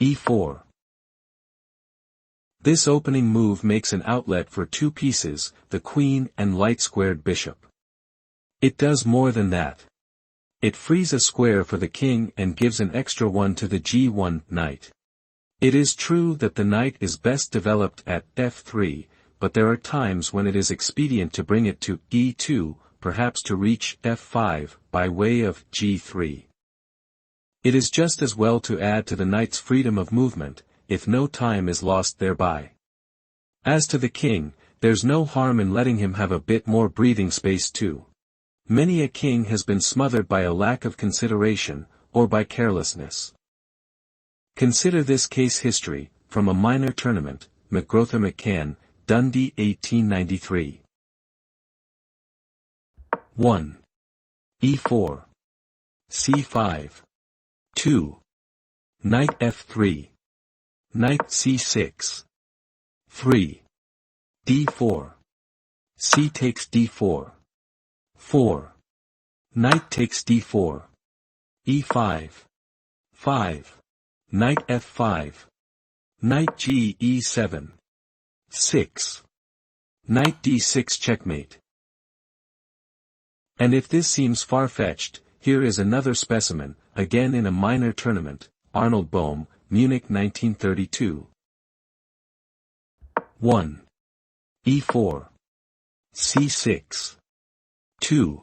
e4. This opening move makes an outlet for two pieces, the queen and light-squared bishop. It does more than that. It frees a square for the king and gives an extra one to the g1 knight. It is true that the knight is best developed at f3, but there are times when it is expedient to bring it to e2, perhaps to reach f5, by way of g3. It is just as well to add to the knight's freedom of movement, if no time is lost thereby. As to the king, there's no harm in letting him have a bit more breathing space too. Many a king has been smothered by a lack of consideration, or by carelessness. Consider this case history, from a minor tournament, McGrotha-McCann, Dundee 1893. 1. e4. c5. 2. Knight f3. Knight c6. 3. d4. C takes d4. 4. Knight takes d4. e5. 5. Knight f5. Knight g e7. 6. Knight d6 checkmate. And if this seems far-fetched, here is another specimen, again in a minor tournament, Arnold Bohm, Munich 1932. 1. e4. c6. 2.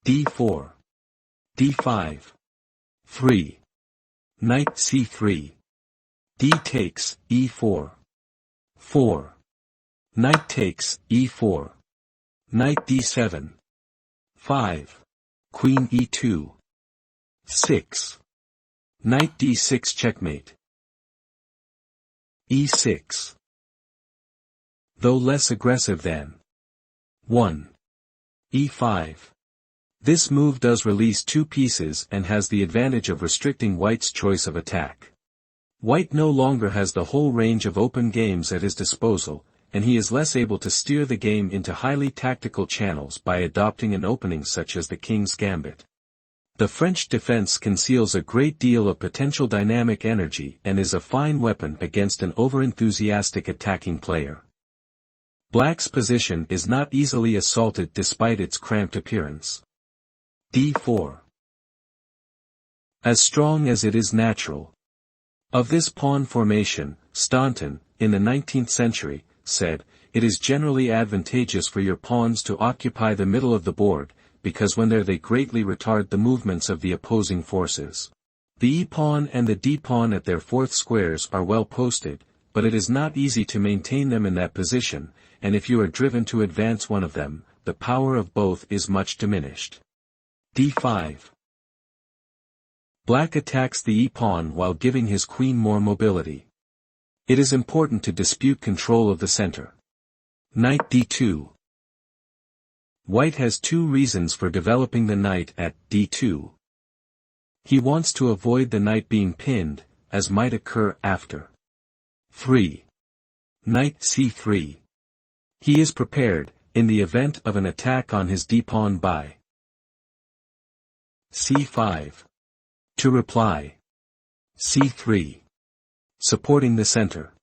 d4. d5. 3. Knight c3. D takes e4. 4. Knight takes e4. Knight d7. 5. Queen e2. 6. Knight d6 checkmate. e6. Though less aggressive than 1. e5. This move does release two pieces and has the advantage of restricting White's choice of attack. White no longer has the whole range of open games at his disposal, and he is less able to steer the game into highly tactical channels by adopting an opening such as the King's Gambit. The French defense conceals a great deal of potential dynamic energy and is a fine weapon against an overenthusiastic attacking player. Black's position is not easily assaulted despite its cramped appearance. d4. As strong as it is natural. Of this pawn formation, Staunton, in the 19th century, said, "It is generally advantageous for your pawns to occupy the middle of the board, because when there they greatly retard the movements of the opposing forces. The e-pawn and the d-pawn at their fourth squares are well posted, but it is not easy to maintain them in that position, and if you are driven to advance one of them, the power of both is much diminished." d5. Black attacks the e-pawn while giving his queen more mobility. It is important to dispute control of the center. Knight d2. White has two reasons for developing the knight at d2. He wants to avoid the knight being pinned, as might occur after 3. Knight c3. He is prepared, in the event of an attack on his d-pawn by c5. To reply c3. Supporting the center.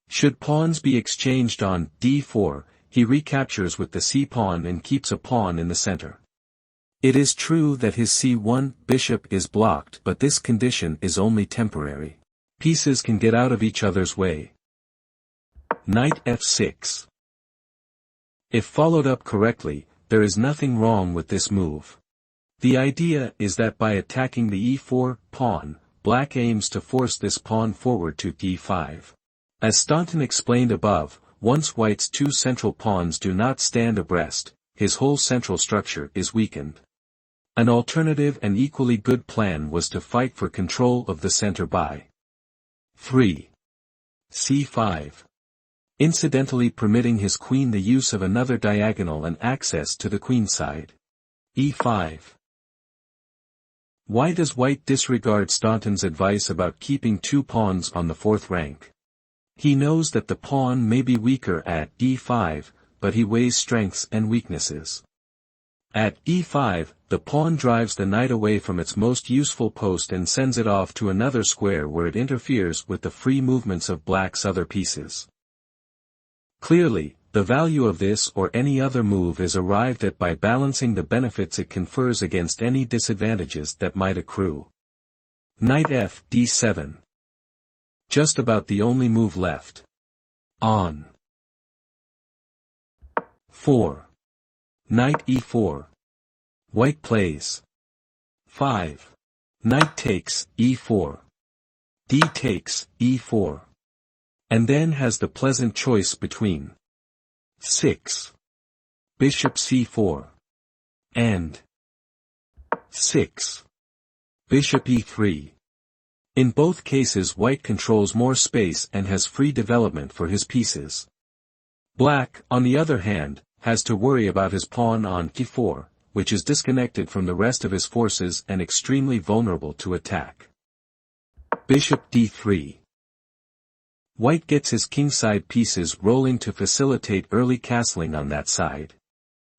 Should pawns be exchanged on d4, he recaptures with the c-pawn and keeps a pawn in the center. It is true that his c1 bishop is blocked, but this condition is only temporary. Pieces can get out of each other's way. Knight f6. If followed up correctly, there is nothing wrong with this move. The idea is that by attacking the e4 pawn, Black aims to force this pawn forward to d5. As Staunton explained above, once White's two central pawns do not stand abreast, his whole central structure is weakened. An alternative and equally good plan was to fight for control of the center by 3. c5. Incidentally permitting his queen the use of another diagonal and access to the queenside. e5. Why does White disregard Staunton's advice about keeping two pawns on the fourth rank? He knows that the pawn may be weaker at e5, but he weighs strengths and weaknesses. At e5, the pawn drives the knight away from its most useful post and sends it off to another square where it interferes with the free movements of black's other pieces. Clearly, the value of this or any other move is arrived at by balancing the benefits it confers against any disadvantages that might accrue. Knight f d7. Just about the only move left. On. 4. Knight e4. White plays 5. Knight takes e4. D takes e4. And then has the pleasant choice between 6. Bishop c4. And 6. Bishop e3. In both cases white controls more space and has free development for his pieces. Black, on the other hand, has to worry about his pawn on e4, which is disconnected from the rest of his forces and extremely vulnerable to attack. Bishop d3. White gets his kingside pieces rolling to facilitate early castling on that side.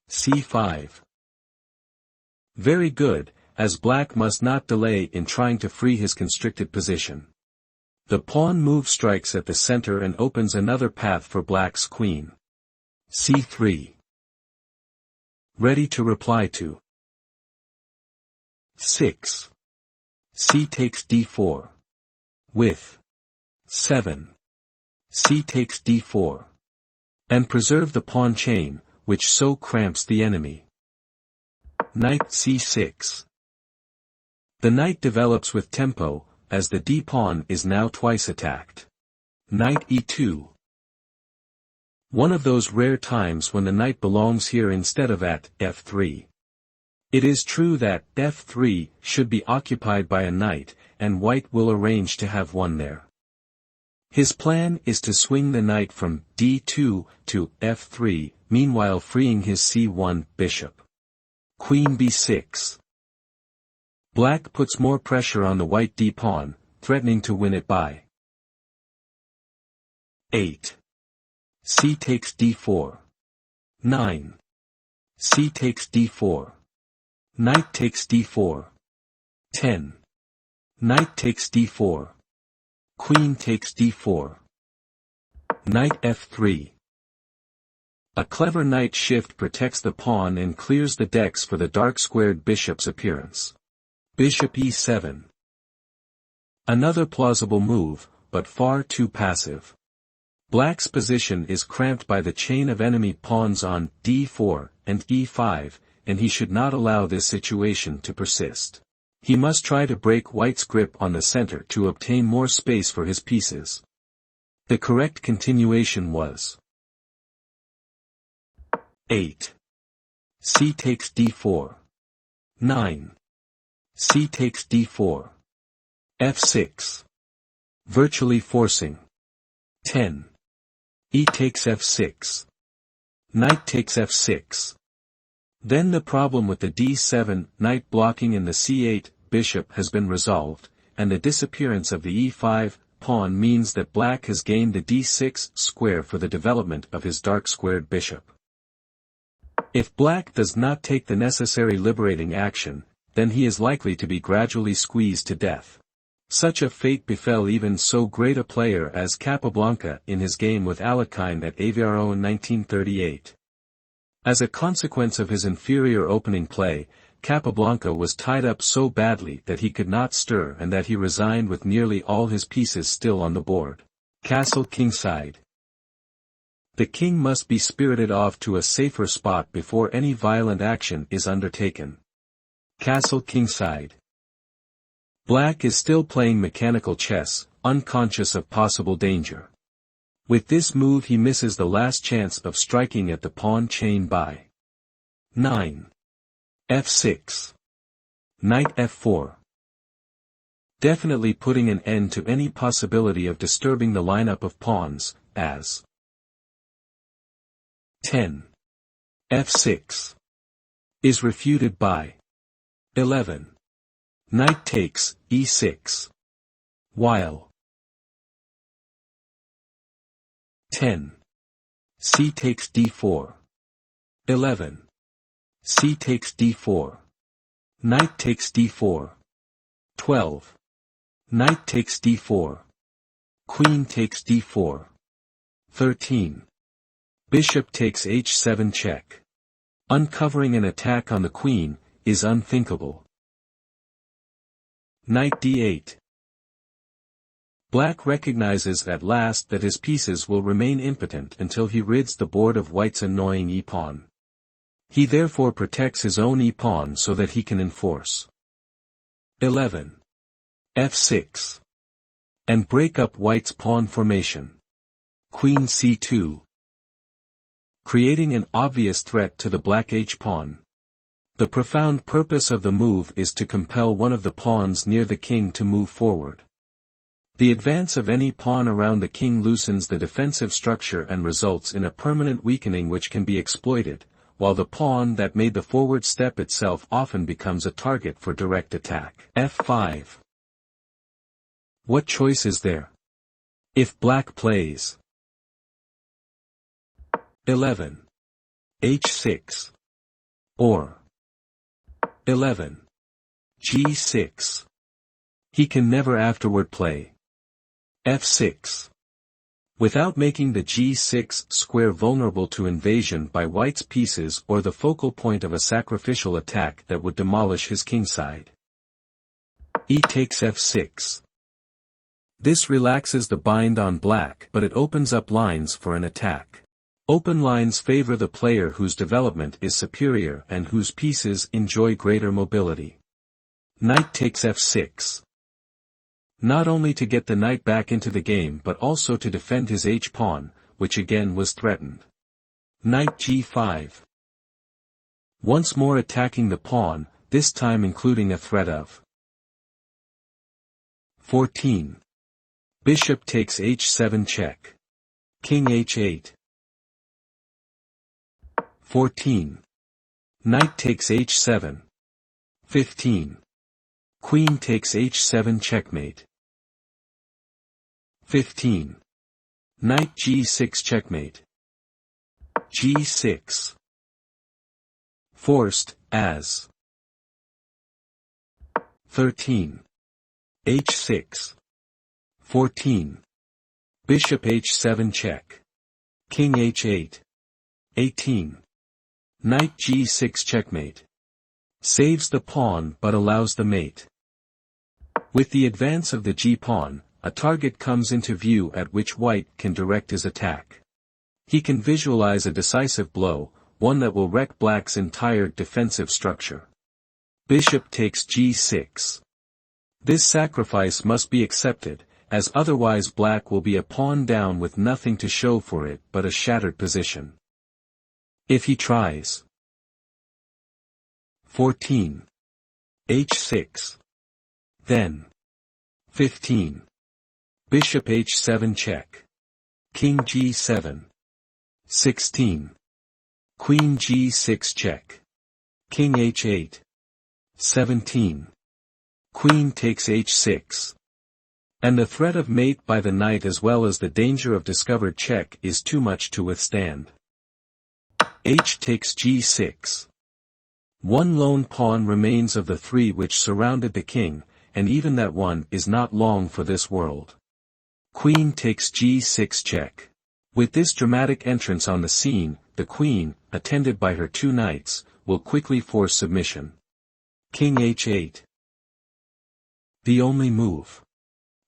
c5. Very good, as black must not delay in trying to free his constricted position. The pawn move strikes at the center and opens another path for black's queen. c3. Ready to reply to 6. C takes d4. With 7. C takes d4. And preserve the pawn chain, which so cramps the enemy. Knight c6. The knight develops with tempo, as the d-pawn is now twice attacked. Knight e2. One of those rare times when the knight belongs here instead of at f3. It is true that f3 should be occupied by a knight, and white will arrange to have one there. His plan is to swing the knight from d2 to f3, meanwhile freeing his c1 bishop. Queen b6. Black puts more pressure on the white d-pawn, threatening to win it by 8. C takes d4. 9. C takes d4. Knight takes d4. 10. Knight takes d4. Queen takes d4. Knight f3. A clever knight shift protects the pawn and clears the decks for the dark-squared bishop's appearance. Bishop e7. Another plausible move, but far too passive. Black's position is cramped by the chain of enemy pawns on d4 and e5, and he should not allow this situation to persist. He must try to break white's grip on the center to obtain more space for his pieces. The correct continuation was 8. C takes d4. 9. C takes d4. f6. Virtually forcing. 10. E takes f6. Knight takes f6. Then the problem with the d7 knight blocking in the c8 bishop has been resolved, and the disappearance of the e5 pawn means that black has gained the d6 square for the development of his dark-squared bishop. If black does not take the necessary liberating action, then he is likely to be gradually squeezed to death. Such a fate befell even so great a player as Capablanca in his game with Alekhine at Aveiro in 1938. As a consequence of his inferior opening play, Capablanca was tied up so badly that he could not stir and that he resigned with nearly all his pieces still on the board. Castle kingside. The king must be spirited off to a safer spot before any violent action is undertaken. Castle kingside. Black is still playing mechanical chess, unconscious of possible danger. With this move he misses the last chance of striking at the pawn chain by 9. f6. Knight f4. Definitely putting an end to any possibility of disturbing the lineup of pawns, as 10. f6. Is refuted by 11. Knight takes e6. While 10. C takes d4. 11. c takes d4. Knight takes d4. 12. Knight takes d4. Queen takes d4. 13. Bishop takes h7 check. Uncovering an attack on the queen is unthinkable. Knight d8. Black recognizes at last that his pieces will remain impotent until he rids the board of white's annoying e-pawn. He therefore protects his own e-pawn so that he can enforce 11. f6. And break up white's pawn formation. Queen c2. Creating an obvious threat to the black h-pawn. The profound purpose of the move is to compel one of the pawns near the king to move forward. The advance of any pawn around the king loosens the defensive structure and results in a permanent weakening which can be exploited, while the pawn that made the forward step itself often becomes a target for direct attack. f5. What choice is there? If black plays 11. h6. Or 11. g6. He can never afterward play f6. Without making the g6 square vulnerable to invasion by white's pieces or the focal point of a sacrificial attack that would demolish his kingside. E takes f6. This relaxes the bind on black, but it opens up lines for an attack. Open lines favor the player whose development is superior and whose pieces enjoy greater mobility. Knight takes f6. Not only to get the knight back into the game but also to defend his h-pawn, which again was threatened. Knight g5. Once more attacking the pawn, this time including a threat of 14. Bishop takes h7 check. King h8. 14. Knight takes h7. 15. Queen takes h7 checkmate. 15. Knight g6 checkmate. g6. Forced, as 13. h6. 14. Bishop h7 check. King h8. 18. Knight g6 checkmate. Saves the pawn but allows the mate. With the advance of the g-pawn, a target comes into view at which white can direct his attack. He can visualize a decisive blow, one that will wreck black's entire defensive structure. Bishop takes g6. This sacrifice must be accepted, as otherwise black will be a pawn down with nothing to show for it but a shattered position. If he tries 14. h6. Then 15. Bishop h7 check. King g7. 16. Queen g6 check. King h8. 17. Queen takes h6. And the threat of mate by the knight as well as the danger of discovered check is too much to withstand. H takes g6. One lone pawn remains of the three which surrounded the king, and even that one is not long for this world. Queen takes g6 check. With this dramatic entrance on the scene, the queen, attended by her two knights, will quickly force submission. King h8. The only move.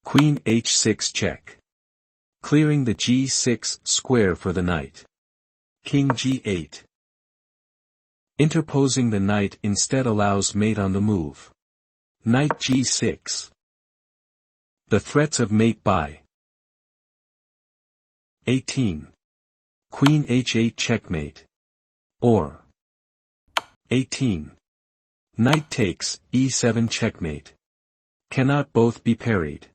Queen h6 check. Clearing the g6 square for the knight. King g8. Interposing the knight instead allows mate on the move. Knight g6. The threats of mate by 18. Queen h8 checkmate. Or 18. Knight takes e7 checkmate. Cannot both be parried.